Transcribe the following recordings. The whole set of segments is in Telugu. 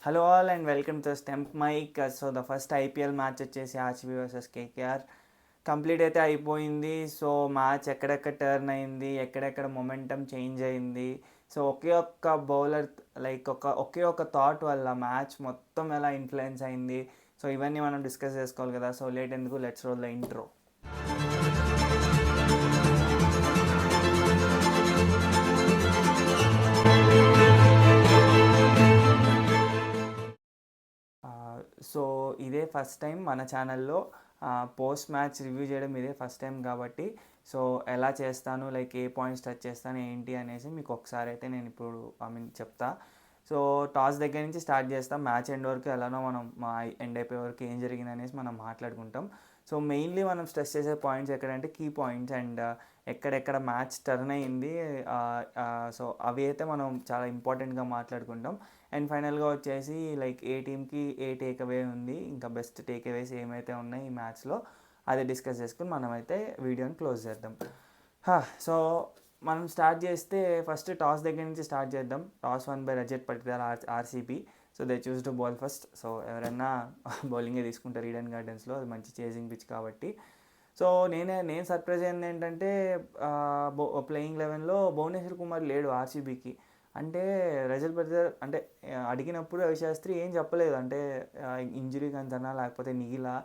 Hello all and welcome to stump mic. So the first IPL match వచ్చేసి ఆర్సీబీ వర్సెస్ కేకేఆర్ కంప్లీట్ అయితే అయిపోయింది. సో మ్యాచ్ ఎక్కడెక్కడ టర్న్ అయింది, ఎక్కడెక్కడ మొమెంటం చేంజ్ అయింది. సో ఒకే ఒక్క బౌలర్ ఒకే ఒక్క థాట్ వల్ల మ్యాచ్ మొత్తం ఎలా ఇన్ఫ్లుయెన్స్ అయింది. సో ఇవన్నీ మనం డిస్కస్ చేసుకోవాలి కదా. సో లేట్ ఎందుకు, let's roll the intro. So ఇదే ఫస్ట్ టైం మన ఛానల్లో పోస్ట్ మ్యాచ్ రివ్యూ చేయడం ఇదే ఫస్ట్ టైం కాబట్టి సో ఎలా చేస్తాను, ఏ పాయింట్స్ టచ్ చేస్తాను ఏంటి అనేసి మీకు ఒకసారి అయితే నేను ఇప్పుడు చెప్తా. సో టాస్ దగ్గర నుంచి స్టార్ట్ చేస్తాం. మ్యాచ్ ఎండ్ వరకు ఎలానో మనం ఎండ్ అయిపోయే వరకు ఏం జరిగింది అనేసి మనం మాట్లాడుకుంటాం. సో మెయిన్లీ మనం స్ట్రెస్ చేసే పాయింట్స్ ఎక్కడంటే కీ పాయింట్స్ అండ్ ఎక్కడెక్కడ మ్యాచ్ టర్న్ అయ్యింది. సో అవి అయితే మనం చాలా ఇంపార్టెంట్గా మాట్లాడుకుంటాం. అండ్ ఫైనల్గా వచ్చేసి ఏ టీమ్కి ఏ టేక్అవే ఉంది, ఇంకా బెస్ట్ టేక్అవేస్ ఏమైతే ఉన్నాయి ఈ మ్యాచ్లో అది డిస్కస్ చేసుకుని మనమైతే వీడియోని క్లోజ్ చేద్దాం. సో మనం స్టార్ట్ చేస్తే ఫస్ట్ టాస్ దగ్గర నుంచి స్టార్ట్ చేద్దాం. Toss won by Rajat Patidar, RCB. So they choose to bowl first. So ఎవరైనా బౌలింగే తీసుకుంటారు ఈడెన్ గార్డెన్స్లో, అది మంచి చేసింగ్ పిచ్ కాబట్టి. సో నేను సర్ప్రైజ్ అయింది ఏంటంటే ప్లేయింగ్ 11లో భువనేశ్వర్ కుమార్ లేడు ఆర్సీబీకి. అంటే రజత్ పటిదార్ అంటే అడిగినప్పుడు రవిశాస్త్రి ఏం చెప్పలేదు. అంటే ఇంజురీ కంతనా లేకపోతే నీలా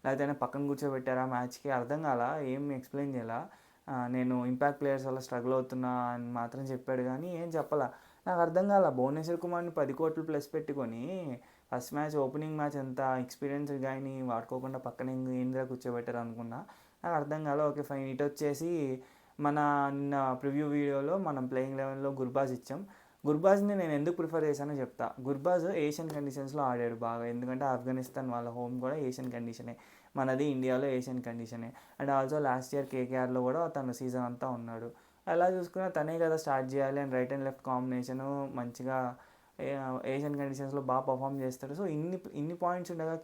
లేకపోతే పక్కన కూర్చోబెట్టారా మ్యాచ్కి అర్థం కాల, ఏం ఎక్స్ప్లెయిన్ చేయాలా. నేను ఇంపాక్ట్ ప్లేయర్స్ వల్ల స్ట్రగుల్ అవుతున్నా అని మాత్రం చెప్పాడు కానీ ఏం చెప్పాలా. నాకు అర్థం కాల, భువనేశ్వర్ కుమార్ని 10 కోట్లు ప్లస్ పెట్టుకొని ఫస్ట్ మ్యాచ్ ఓపెనింగ్ మ్యాచ్ ఎంత ఎక్స్పీరియన్స్ కానీ వాడుకోకుండా పక్కన ఏంద్రా కూర్చోబెట్టారు అనుకున్నా. నాకు అర్థం కాల. Okay fine. ఇటు వచ్చేసి మన నిన్న ప్రివ్యూ వీడియోలో మనం ప్లేయింగ్ 11లో గుర్బాజ్ ఇచ్చాం. గుర్బాజ్ని నేను ఎందుకు ప్రిఫర్ చేశానో చెప్తా. గుర్బాజ్ ఏషియన్ కండిషన్స్లో ఆడాడు బాగా, ఎందుకంటే ఆఫ్ఘనిస్తాన్ వాళ్ళ హోమ్ కూడా ఏషియన్ కండిషనే, మనది ఇండియాలో ఏషియన్ కండిషనే. అండ్ ఆల్సో లాస్ట్ ఇయర్ కేకేఆర్లో కూడా తన సీజన్ అంతా ఉన్నాడు. అలా చూసుకున్నా తనే కదా స్టార్ట్ చేయాలి. And right and left combination మంచిగా ఏషియన్ కండిషన్స్లో బాగా పర్ఫామ్ చేస్తాడు. సో ఇన్ని పాయింట్స్ ఉండగా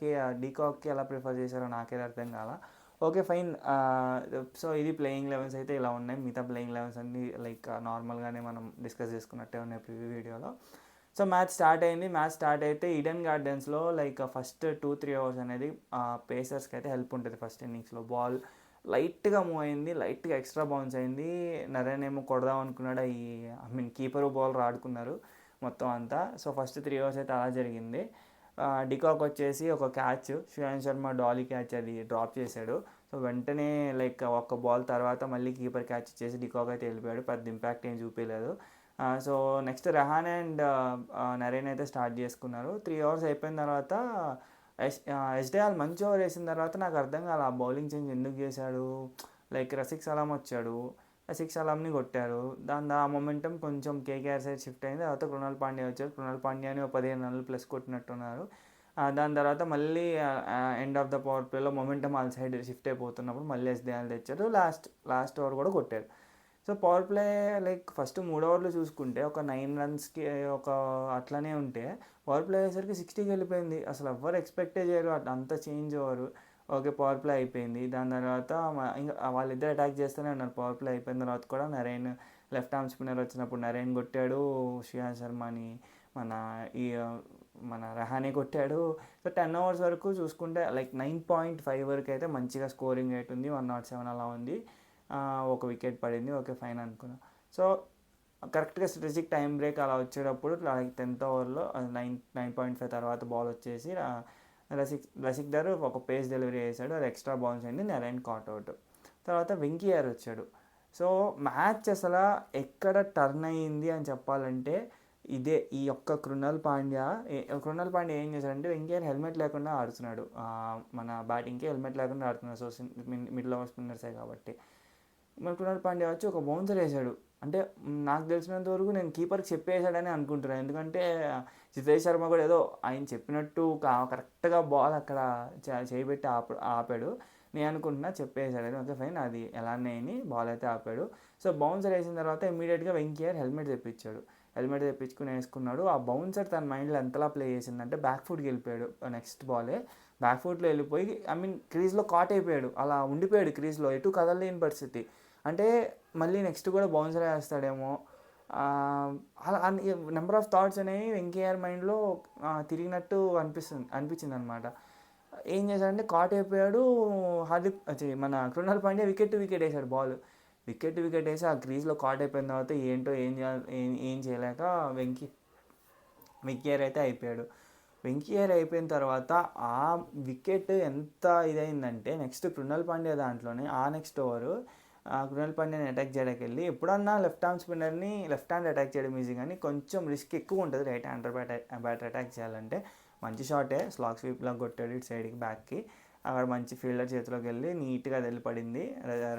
డీకాక్కి ఎలా ప్రిఫర్ చేశారో నాకేది అర్థం కాల. Okay fine. సో ఇది ప్లేయింగ్ 11s అయితే ఇలా ఉన్నాయి. మిగతా ప్లేయింగ్ 11s అన్నీ నార్మల్గానే మనం డిస్కస్ చేసుకున్నట్టే ఉన్నాయి ప్రివ్యూ వీడియోలో. సో మ్యాచ్ స్టార్ట్ అయింది. మ్యాచ్ స్టార్ట్ అయితే ఈడెన్ గార్డెన్స్లో ఫస్ట్ 2-3 అవర్స్ అనేది పేసర్స్కి అయితే హెల్ప్ ఉంటుంది. ఫస్ట్ ఇన్నింగ్స్లో బాల్ లైట్గా మూవ్ అయింది, లైట్గా ఎక్స్ట్రా బౌన్స్ అయింది. నరేన్ ఏమో కొడదాం అనుకున్నాడు, కీపరు బౌలర్ ఆడుకున్నారు మొత్తం అంతా. సో ఫస్ట్ 3 అవర్స్ అయితే అలా జరిగింది. డికాక్ వచ్చేసి ఒక catch, Shreyan Sharma Dolly catch అది డ్రాప్ చేశాడు. సో వెంటనే ఒక బాల్ తర్వాత మళ్ళీ కీపర్ క్యాచ్ ఇచ్చేసి డికాక్ అయితే వెళ్ళిపోయాడు. పెద్ద ఇంపాక్ట్ ఏం చూపించలేదు. So next Rahane and Narine అయితే స్టార్ట్ చేసుకున్నారు. 3 అవర్స్ అయిపోయిన తర్వాత ఎస్డిఆర్ మంచి ఓవర్ వేసిన తర్వాత నాకు అర్థం కాదు ఆ బౌలింగ్ చేంజ్ ఎందుకు చేశాడు. రసిక్ సలాం వచ్చాడు, రసిక్ సలాంని కొట్టారు. ఆ మొమెంటం కొంచెం కేకేఆర్ సైడ్ షిఫ్ట్ అయింది. తర్వాత కృణాల్ పాండ్యా వచ్చారు. కృణాల్ పాండ్యాని 15 రన్లు ప్లస్ కొట్టినట్టున్నారు. దాని తర్వాత మళ్ళీ ఎండ్ ఆఫ్ ద పవర్ ప్లేలో మొమెంటం వాళ్ళ సైడ్ షిఫ్ట్ అయిపోతున్నప్పుడు మళ్ళీ ఎస్డిఆర్ తెచ్చారు. లాస్ట్ ఓవర్ కూడా కొట్టారు. సో పవర్ ప్లే ఫస్ట్ 3 ఓవర్లు చూసుకుంటే ఒక 9 రన్స్కి అట్లనే ఉంటే పవర్ ప్లే అయ్యేసరికి 60కి వెళ్ళిపోయింది. అసలు ఎవ్వరు ఎక్స్పెక్టే చేయరు అంత change over. Okay power play అయిపోయింది. దాని తర్వాత ఇంకా వాళ్ళిద్దరు అటాక్ చేస్తూనే ఉన్నారు. పవర్ ప్లే అయిపోయిన తర్వాత కూడా నరేన్ లెఫ్ట్ ఆర్మ్ స్పిన్నర్ వచ్చినప్పుడు నరేన్ కొట్టాడు, శ్రేయాన్ శర్మని మన ఈ మన రహానే కొట్టాడు. సో 10 ఓవర్స్ వరకు చూసుకుంటే 9.5 వరకు అయితే మంచిగా స్కోరింగ్ రేట్ ఉంది. 107 అలా ఉంది. ఒక వికెట్ పడింది. ఓకే ఫైన్ అనుకున్నా. సో కరెక్ట్గా స్ట్రాటజిక్ టైం బ్రేక్ అలా వచ్చేటప్పుడు 10th ఓవర్లో 9.5 తర్వాత బాల్ వచ్చేసి రసిక్దార్ ఒక పేస్ డెలివరీ చేశాడు. అది ఎక్స్ట్రా బౌన్స్ అయింది. నరేన్ కాట్అవుట్. తర్వాత వెంకయ్యర్ వచ్చాడు. సో మ్యాచ్ అసలు ఎక్కడ టర్న్ అయ్యింది అని చెప్పాలంటే ఇదే ఈ ఒక్క కృణాల్ పాండ్యా ఏం చేశాడంటే వెంకయ్యర్ హెల్మెట్ లేకుండా ఆడుతున్నాడు. మన బ్యాటింగ్కి హెల్మెట్ లేకుండా ఆడుతున్నాడు. సో మిడిల్ ఓవర్ స్పిన్నర్సే కాబట్టి కృణాల్ పాండ్యా వచ్చి ఒక బౌన్సర్ వేశాడు. అంటే నాకు తెలిసినంత వరకు నేను కీపర్కి చెప్పేసాడని అనుకుంటున్నాను. ఎందుకంటే జితేష్ శర్మ కూడా ఏదో ఆయన చెప్పినట్టు కరెక్ట్గా బాల్ అక్కడ చేయబెట్టి ఆపాడు. నేను అనుకుంటున్నా చెప్పేసాడని. ఓకే ఫైన్, అది ఎలానే అని బాల్ అయితే ఆపాడు. సో బౌన్సర్ వేసిన తర్వాత ఇమీడియట్గా వెంకయ్యర్ హెల్మెట్ తెప్పించాడు. హెల్మెట్ తెప్పించుకుని వేసుకున్నాడు. ఆ బౌన్సర్ తన మైండ్లో ఎంతలా ప్లే చేసిందంటే బ్యాక్ ఫుట్కి వెళ్ళిపోయాడు. నెక్స్ట్ బాలే బ్యాక్ ఫుట్లో వెళ్ళిపోయి క్రీజ్లో కాట్ అయిపోయాడు. అలా ఉండిపోయాడు క్రీజ్లో, ఎటు కదలలేని పరిస్థితి. అంటే మళ్ళీ నెక్స్ట్ కూడా బౌన్సర్ వేస్తాడేమో అలా నెంబర్ ఆఫ్ థాట్స్ అనేవి వెంకయ్య మైండ్లో తిరిగినట్టు అనిపించింది అనమాట. ఏం చేశాడంటే కాట్ అయిపోయాడు. మన కృణాల్ పాండ్యా వికెట్ వేసాడు బాల్. వికెట్ వేసి ఆ క్రీజ్లో కాట్ అయిపోయిన తర్వాత ఏంటో ఏం చేయాలి ఏం చేయలేక వెంకయ్యర్ అయితే అయిపోయాడు. వెంకయ్యర్ అయిపోయిన తర్వాత ఆ వికెట్ ఎంత ఇదైందంటే నెక్స్ట్ కృణాల్ పాండ్యా దాంట్లోనే ఆ నెక్స్ట్ ఓవరు కృణాల్ పాండ్యాని అటాక్ చేయడానికి వెళ్ళి ఎప్పుడన్నా లెఫ్ట్ ఆర్మ్ స్పిన్నర్ని లెఫ్ట్ హ్యాండ్ అటాక్ చేయడం ఈజీ, కానీ కొంచెం రిస్క్ ఎక్కువ ఉంటుంది రైట్ హ్యాండర్ బ్యాటర్ అటాక్ చేయాలంటే. మంచి షాటే, స్లాగ్ స్వీప్లా కొట్టాడు ఇటు సైడ్కి బ్యాక్కి. అక్కడ మంచి ఫీల్డర్ చేతిలోకి వెళ్ళి నీట్గా అది వెళ్ళి పడింది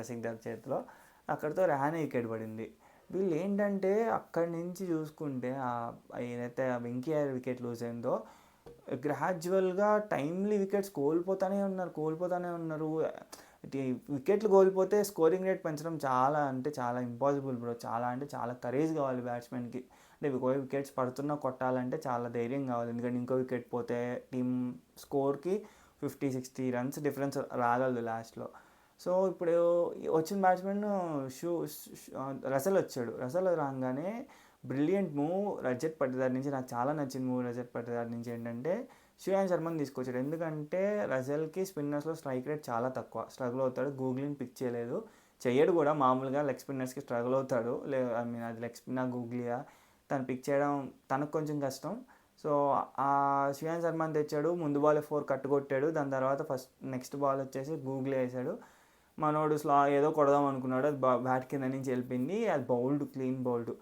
రసిక్దార్ చేతిలో. అక్కడితో రహానే వికెట్ పడింది. వీళ్ళు ఏంటంటే అక్కడి నుంచి చూసుకుంటే ఏదైతే వెంకయ్య వికెట్ లూజ్ అయిందో గ్రాడ్యువల్గా టైమ్లీ వికెట్స్ కోల్పోతూనే ఉన్నారు. వికెట్లు కోల్పోతే స్కోరింగ్ రేట్ పెంచడం చాలా అంటే చాలా ఇంపాసిబుల్ బ్రో. చాలా అంటే చాలా కరేజ్ కావాలి బ్యాట్స్మెన్కి. అంటే వికెట్స్ పడుతున్నా కొట్టాలంటే చాలా ధైర్యం కావాలి. ఎందుకంటే ఇంకో వికెట్ పోతే టీం స్కోర్కి 50-60 రన్స్ డిఫరెన్స్ రాగలదు లాస్ట్లో. సో ఇప్పుడు వచ్చిన బ్యాట్స్మెన్ రసల్ వచ్చాడు. రసల్ రాగానే బ్రిలియంట్ మూవ్ రజత్ పటిదార్ నుంచి. నాకు చాలా నచ్చిన మూవ్ రజత్ పటిదార్ నుంచి ఏంటంటే శ్రేయాన్ శర్మని తీసుకొచ్చాడు. ఎందుకంటే రజల్కి స్పిన్నర్స్లో స్ట్రైక్ రేట్ చాలా తక్కువ, స్ట్రగుల్ అవుతాడు. గూగ్లీని పిక్ చెయ్యడు కూడా. మామూలుగా లెగ్ స్పిన్నర్స్కి స్ట్రగుల్ అవుతాడు. అది లెగ్ స్పిన్నర్ గూగ్లియా తను పిక్ చేయడం తనకు కొంచెం కష్టం. సో ఆ శ్రేయాన్ శర్మని తెచ్చాడు. ముందు బాల్ 4 కట్టుకొట్టాడు. దాని తర్వాత నెక్స్ట్ బాల్ వచ్చేసి గూగ్లీ వేసాడు. మనోడు ఏదో కొడదాం అనుకున్నాడు, అది బ్యాట్ కింద నుంచి వెళ్ళిపోయింది. అది క్లీన్ బౌల్డ్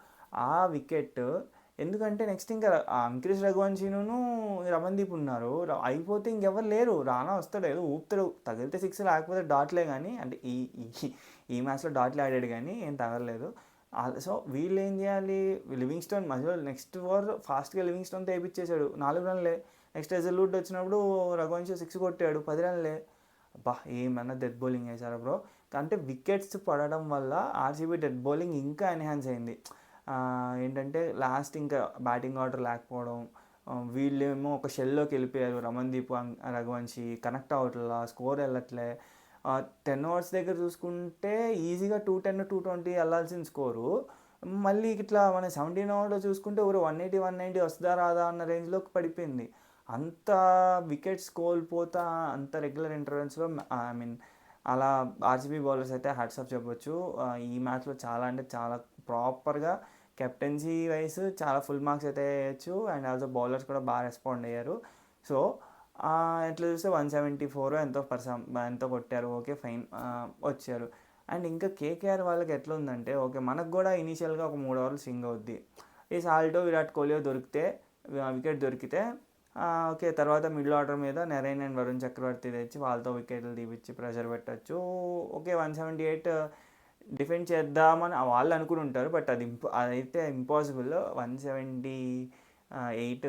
ఆ వికెట్. ఎందుకంటే నెక్స్ట్ ఇంకా అంకిష్ రఘువంశీను రమన్దీప్ ఉన్నారు. అయిపోతే ఇంకెవరు లేరు. రానా వస్తాడు, ఏదో ఊపుతాడు, తగిలితే 6 లేకపోతే డాట్లే. కానీ అంటే ఈ మ్యాచ్లో డాట్లే ఆడాడు కానీ ఏం తగలలేదు. సో వీళ్ళు ఏం చేయాలి, లివింగ్స్టోన్ మధ్యలో నెక్స్ట్ ఓవర్ ఫాస్ట్గా లివింగ్స్టోన్తో వేయించేశాడు. 4 రన్లే. నెక్స్ట్ రెజల్యూట్ వచ్చినప్పుడు రఘువంశీ 6 కొట్టాడు, 10 రన్లే. అబ్బా ఏమన్నా డెత్ బౌలింగ్ వేశారు బ్రో. అంటే వికెట్స్ పడడం వల్ల ఆర్సీబీ డెత్ బౌలింగ్ ఇంకా ఎన్హాన్స్ అయింది. ఏంటంటే లాస్ట్ ఇంకా బ్యాటింగ్ ఆర్డర్ లేకపోవడం, వీళ్ళేమో ఒక షెల్లోకి వెళ్ళిపోయారు. రమన్దీప్ రఘువంశీ కనెక్ట్ అవ్వట్లా, స్కోర్ వెళ్ళట్లే. 10 ఓవర్స్ దగ్గర చూసుకుంటే ఈజీగా 210, 220 వెళ్ళాల్సిన స్కోరు మళ్ళీ ఇట్లా మన 17 ఓవర్లో చూసుకుంటే ఒక 180, 190 వస్తుందా రాదా అన్న రేంజ్లోకి పడిపోయింది. అంత వికెట్స్ కోల్పోతా అంత రెగ్యులర్ ఇంటర్వెల్స్లో అలా ఆర్సీబీ బౌలర్స్ అయితే హ్యాట్స్ ఆఫ్ చెప్పొచ్చు. ఈ మ్యాచ్లో చాలా అంటే చాలా ప్రాపర్గా కెప్టెన్సీ వైస్ చాలా ఫుల్ మార్క్స్ అయితే వేయచ్చు. అండ్ బౌలర్స్ కూడా బాగా రెస్పాండ్ అయ్యారు. సో ఎట్లా చూస్తే 174 ఎంతో కొట్టారు. ఓకే ఫైన్, వచ్చారు. అండ్ ఇంకా కేకేఆర్ వాళ్ళకి ఎట్లా ఉందంటే, ఓకే మనకు కూడా ఇనీషియల్గా ఒక 3 ఓవర్లు స్వింగ్ అవుద్ది. ఈ సాల్టో విరాట్ కోహ్లీ వికెట్ దొరికితే ఓకే, తర్వాత మిడిల్ ఆర్డర్ మీద నరైన్ అండ్ వరుణ్ చక్రవర్తి తెచ్చి వాళ్ళతో వికెట్లు తీపిచ్చి ప్రెషర్ పెట్టచ్చు. ఓకే 178 డిఫెండ్ చేద్దామని వాళ్ళు అనుకుని ఉంటారు. బట్ అదైతే ఇంపాసిబుల్. 178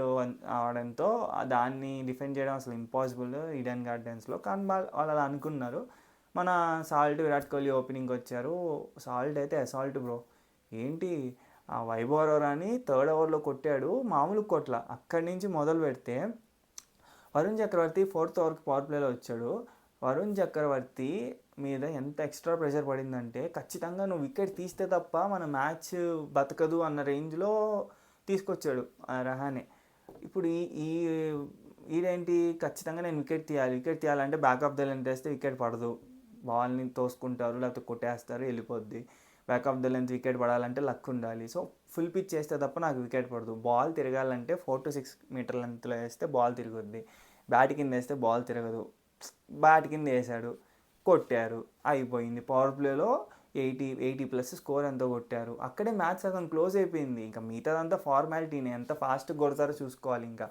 అవడంతో దాన్ని డిఫెండ్ చేయడం అసలు ఇంపాసిబుల్ ఈడెన్ గార్డెన్స్లో. కానీ వాళ్ళు అలా అనుకున్నారు. మన సాల్ట్ విరాట్ కోహ్లీ ఓపెనింగ్కి వచ్చారు. సాల్ట్ అయితే అసాల్ట్ బ్రో. ఏంటి వైభవ్ అరోరాని 3rd ఓవర్లో కొట్టాడు, మామూలు కొట్ల. అక్కడి నుంచి మొదలు పెడితే వరుణ్ చక్రవర్తి 4th ఓవర్కి పవర్ ప్లేలో వచ్చాడు. వరుణ్ చక్రవర్తి మీద ఎంత ఎక్స్ట్రా ప్రెషర్ పడిందంటే ఖచ్చితంగా నువ్వు వికెట్ తీస్తే తప్ప మన మ్యాచ్ బతకదు అన్న రేంజ్లో తీసుకొచ్చాడు రహానే. ఇప్పుడు ఈడేంటి ఖచ్చితంగా నేను వికెట్ తీయాలంటే బ్యాక్ ఆఫ్ ద లెంత్ వేస్తే వికెట్ పడదు, బాల్ని తోసుకుంటారు లేకపోతే కొట్టేస్తారు, వెళ్ళిపోద్ది. Back of the length wicket పడాలంటే లక్ ఉండాలి. సో ఫుల్ పిచ్ చేస్తే తప్ప నాకు వికెట్ పడదు. బాల్ తిరగాలంటే 4 to 6 మీటర్ లెంత్లో వేస్తే బాల్ తిరుగుద్ది, బ్యాట్ కింద వేస్తే బాల్ తిరగదు. బ్యాట్ కింద వేసాడు, కొట్టారు, అయిపోయింది. పవర్ ప్లేలో 80+ స్కోర్ ఎంతో కొట్టారు. అక్కడే మ్యాచ్ సగం క్లోజ్ అయిపోయింది. ఇంకా మిగతాదంతా ఫార్మాలిటీని ఎంత ఫాస్ట్గా కొడతారో చూసుకోవాలి. ఇంకా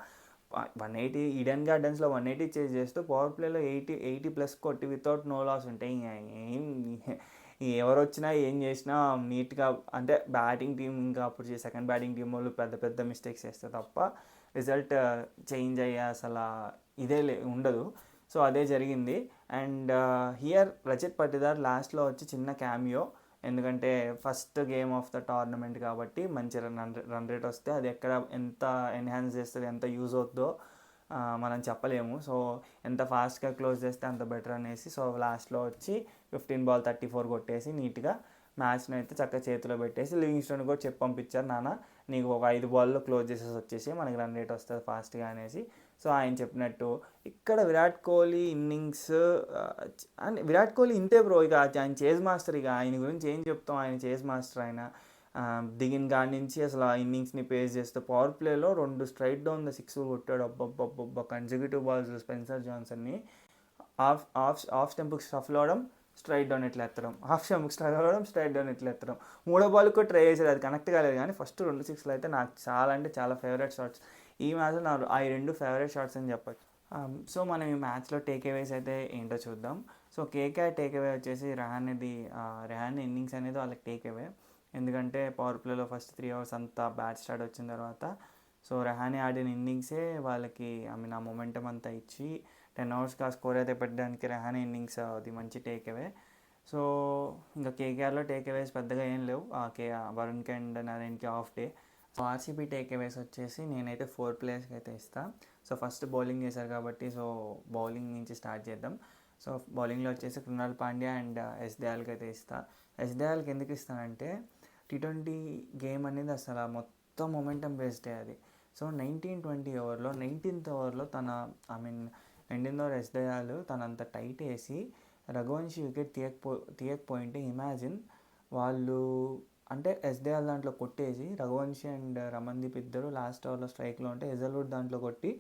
180 ఈడెన్ గార్డెన్స్లో 180 చేజ్ చేస్తూ పవర్ ప్లేలో 80+ కొట్టి వితౌట్ నో లాస్ ఉంటే ఏం ఎవరు వచ్చినా ఏం చేసినా నీట్గా అంటే బ్యాటింగ్ టీం ఇంకా అప్పుడు సెకండ్ బ్యాటింగ్ టీం వాళ్ళు పెద్ద మిస్టేక్స్ చేస్తే తప్ప రిజల్ట్ చేంజ్ అయ్యే అసలు ఇదే ఉండదు. సో అదే జరిగింది. అండ్ హియర్ రజత్ పటిదార్ లాస్ట్లో వచ్చి చిన్న క్యామియో. ఎందుకంటే first game of the tournament కాబట్టి మంచి రన్ రేట్ వస్తే అది ఎక్కడ ఎంత ఎన్హాన్స్ చేస్తుంది, ఎంత యూజ్ అవుతుందో మనం చెప్పలేము. సో ఎంత ఫాస్ట్గా క్లోజ్ చేస్తే అంత బెటర్ అనేసి సో లాస్ట్లో వచ్చి 15 బాల్ 34 కొట్టేసి నీట్గా మ్యాచ్ని అయితే చక్కగా చేతిలో పెట్టేసి లివింగ్స్టోన్ కూడా చెప్పి పంపించారు, నాన్న నీకు ఒక 5 బాల్లో క్లోజ్ చేసేసి వచ్చేసి మనకి రన్ రేట్ వస్తుంది ఫాస్ట్గా అనేసి. సో ఆయన చెప్పినట్టు ఇక్కడ విరాట్ కోహ్లీ ఇన్నింగ్స్ అండ్ విరాట్ కోహ్లీ ఇంతే బ్రో, ఇక ఆయన చేజ్ మాస్టర్, ఇక ఆయన గురించి ఏం చెప్తాం, ఆయన చేజ్ మాస్టర్ ఆయన. దిగిన కాడి నుంచి అసలు ఆ ఇన్నింగ్స్ని పేస్ చేస్తూ పవర్ ప్లేలో 2 స్ట్రైట్ డౌన్ ద 6 కొట్టాడు. అబ్బబ్బబ్బబ్బ కన్సిక్యూటివ్ బాల్స్ స్పెన్సర్ జాన్సన్ని ఆఫ్ ఆఫ్ ఆఫ్ స్టంప్కి స్టఫ్లో అవడం, స్ట్రైట్ డౌన్ ఎట్లా ఎత్తడం, హాఫ్ స్టంప్కి స్టఫ్ అవ్వడం, స్ట్రైట్ డౌన్ ఎట్లా ఎత్తడం. 3వ బాల్ కూడా ట్రై చేసేది, అది కనెక్ట్ కాలేదు. కానీ ఫస్ట్ 2 6లు అయితే నాకు చాలా అంటే చాలా ఫేవరెట్ షాట్స్ ఈ మ్యాచ్లో. నా ఆ 2 ఫేవరెట్ షాట్స్ అని చెప్పచ్చు. సో మనం ఈ మ్యాచ్లో టేక్అవేస్ అయితే ఏంటో చూద్దాం. సో కేకేఆర్ టేక్అవే వచ్చేసి రెహాన్ ఇన్నింగ్స్ అనేది వాళ్ళకి టేక్అవే. ఎందుకంటే పవర్ ప్లేలో ఫస్ట్ 3 అవర్స్ అంతా బ్యాట్ స్టార్ట్ వచ్చిన తర్వాత సో రెహానే ఆడిన ఇన్నింగ్సే వాళ్ళకి ఆ మొమెంటం అంతా ఇచ్చి 10 అవర్స్కి ఆ స్కోర్ అయితే పెట్టడానికి రెహానే ఇన్నింగ్స్ అది మంచి టేక్అవే. సో ఇంకా కేకేఆర్లో టేక్అవేస్ పెద్దగా ఏం లేవు, వరుణ్కి అండ్ నరేన్కి off day. So RCB takeaways వచ్చేసి నేనైతే 4 ప్లేయర్స్కి అయితే ఇస్తాను. సో ఫస్ట్ బౌలింగ్ చేశారు కాబట్టి సో బౌలింగ్ నుంచి స్టార్ట్ చేద్దాం. సో బౌలింగ్లో వచ్చేసి కృణాల్ పాండ్యా అండ్ ఎస్ దయాల్కి అయితే ఇస్తాను. ఎస్ దయాల్కి ఎందుకు ఇస్తానంటే T20 గేమ్ అనేది అసలు మొత్తం మొమెంటం బేస్డే అది. సో 19-20 ఓవర్లో 19th ఓవర్లో 19th ఓవర్ ఎస్ దయాల్ తనంత టైట్ వేసి రఘువంశీ వికెట్ తీయకపోయింటే ఇమాజిన్ వాళ్ళు అంటే ఎస్ దయాల్ దాంట్లో కొట్టేసి రఘువంశీ అండ్ రమన్దీప్ ఇద్దరు లాస్ట్ ఓవర్లో స్ట్రైక్లో ఉంటే హెజల్వుడ్ దాంట్లో కొట్టి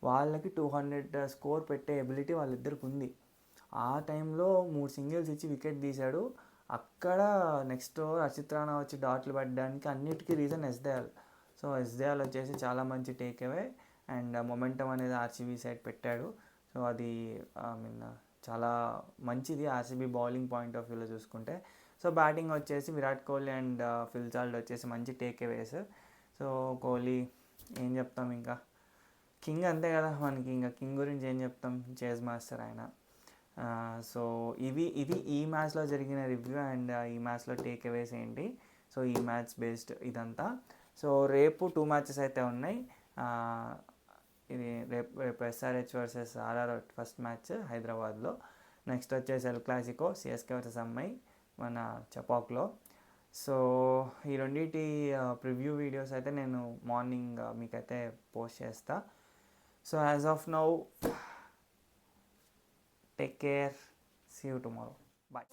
వాళ్ళకి 200 స్కోర్ పెట్టే ఎబిలిటీ వాళ్ళిద్దరికి ఉంది. ఆ టైంలో 3 సింగిల్స్ ఇచ్చి వికెట్ తీశాడు. అక్కడ నెక్స్ట్ ఓవర్ హర్షిత్ రాణా వచ్చి డాట్లు పడడానికి అన్నిటికీ reason S Dayal. So S Dayal వచ్చేసి చాలా మంచి టేక్అవే అండ్ మొమెంటం అనేది ఆర్సీబీ సైడ్ పెట్టాడు. సో అది చాలా మంచిది ఆర్సీబీ బౌలింగ్ పాయింట్ ఆఫ్ వ్యూలో చూసుకుంటే. సో బ్యాటింగ్ వచ్చేసి విరాట్ కోహ్లీ అండ్ ఫిల్ చార్ల్ట్ వచ్చేసి మంచి టేక్అవేస్. సో కోహ్లీ ఏం చెప్తాం, ఇంకా కింగ్ అంతే కదా మనకి, ఇంకా కింగ్ గురించి ఏం చెప్తాం, చేజ్ మాస్టర్ ఆయన. సో ఇది ఈ మ్యాచ్లో జరిగిన రివ్యూ అండ్ ఈ మ్యాచ్లో టేక్అవేస్ ఏంటి. సో ఈ మ్యాచ్ బేస్డ్ ఇదంతా. సో రేపు 2 మ్యాచెస్ అయితే ఉన్నాయి. ఇది రేపు SRH versus RR first match హైదరాబాద్లో. నెక్స్ట్ వచ్చేసి El Clasico CSK versus MI మన చపాక్లో. సో ఈ రెండింటి ప్రివ్యూ వీడియోస్ అయితే నేను మార్నింగ్ మీకైతే పోస్ట్ చేస్తా. So as of now take care, see you tomorrow, bye.